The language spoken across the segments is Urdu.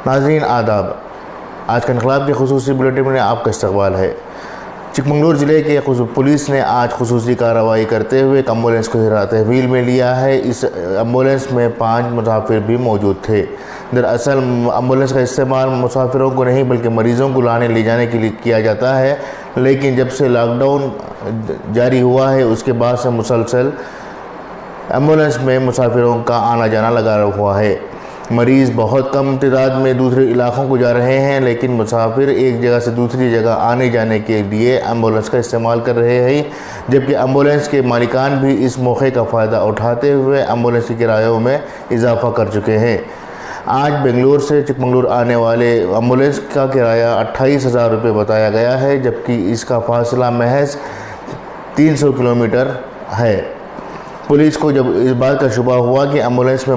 ناظرین آداب، آج کا انقلاب کے خصوصی بلیٹن میں آپ کا استقبال ہے۔ چکمگلور ضلع کے پولیس نے آج خصوصی کارروائی کرتے ہوئے ایک ایمبولینس کو تحویل میں لیا ہے۔ اس ایمبولینس میں 5 مسافر بھی موجود تھے۔ دراصل ایمبولینس کا استعمال مسافروں کو نہیں بلکہ مریضوں کو لانے لے جانے کے لیے کیا جاتا ہے، لیکن جب سے لاک ڈاؤن جاری ہوا ہے اس کے بعد سے مسلسل ایمبولینس میں مسافروں کا آنا جانا لگا ہوا ہے۔ مریض بہت کم تعداد میں دوسرے علاقوں کو جا رہے ہیں، لیکن مسافر ایک جگہ سے دوسری جگہ آنے جانے کے لیے ایمبولینس کا استعمال کر رہے ہیں، جبکہ ایمبولینس کے مالکان بھی اس موقع کا فائدہ اٹھاتے ہوئے ایمبولینس کے کرایوں میں اضافہ کر چکے ہیں۔ آج بنگلور سے چکمگلور آنے والے ایمبولینس کا کرایہ 28,000 روپے بتایا گیا ہے، جبکہ اس کا فاصلہ محض 300 کلومیٹر ہے۔ پولیس کو جب اس بات کا شبہ ہوا کہ ایمبولینس میں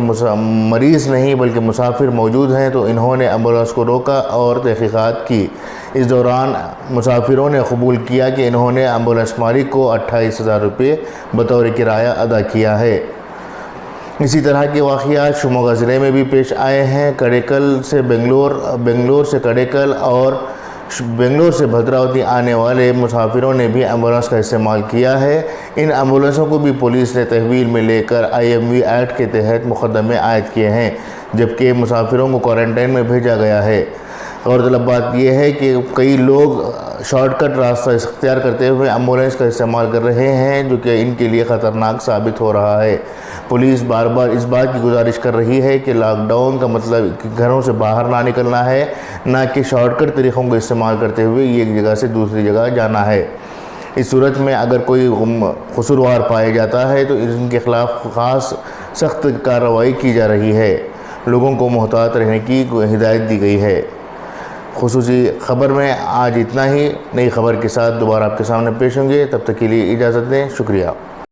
مریض نہیں بلکہ مسافر موجود ہیں تو انہوں نے ایمبولینس کو روکا اور تحقیقات کی۔ اس دوران مسافروں نے قبول کیا کہ انہوں نے ایمبولینس مالک کو 28,000 روپے بطور کرایہ ادا کیا ہے۔ اسی طرح کے واقعات شموگا ضلع میں بھی پیش آئے ہیں۔ کڑیکل سے بنگلور سے کڑیکل اور بنگلور سے بھدراوتی آنے والے مسافروں نے بھی ایمبولینس کا استعمال کیا ہے۔ ان ایمبولینسوں کو بھی پولیس نے تحویل میں لے کر IMV ایکٹ کے تحت مقدمے عائد کیے ہیں، جبکہ مسافروں کو کوارنٹائن میں بھیجا گیا ہے۔ غورطلب بات یہ ہے کہ کئی لوگ شارٹ کٹ راستہ اختیار کرتے ہوئے ایمبولینس کا استعمال کر رہے ہیں، جو کہ ان کے لیے خطرناک ثابت ہو رہا ہے۔ پولیس بار بار اس بات کی گزارش کر رہی ہے کہ لاک ڈاؤن کا مطلب گھروں سے باہر نہ نکلنا ہے، نہ کہ شارٹ کٹ طریقوں کا استعمال کرتے ہوئے ایک جگہ سے دوسری جگہ جانا ہے۔ اس صورت میں اگر کوئی قصوروار پایا جاتا ہے تو ان کے خلاف خاص سخت کارروائی کی جا رہی ہے۔ لوگوں کو محتاط رہنے کی ہدایت دی گئی ہے۔ خصوصی خبر میں آج اتنا ہی۔ نئی خبر کے ساتھ دوبارہ آپ کے سامنے پیش ہوں گے، تب تک کے لیے اجازت دیں۔ شکریہ۔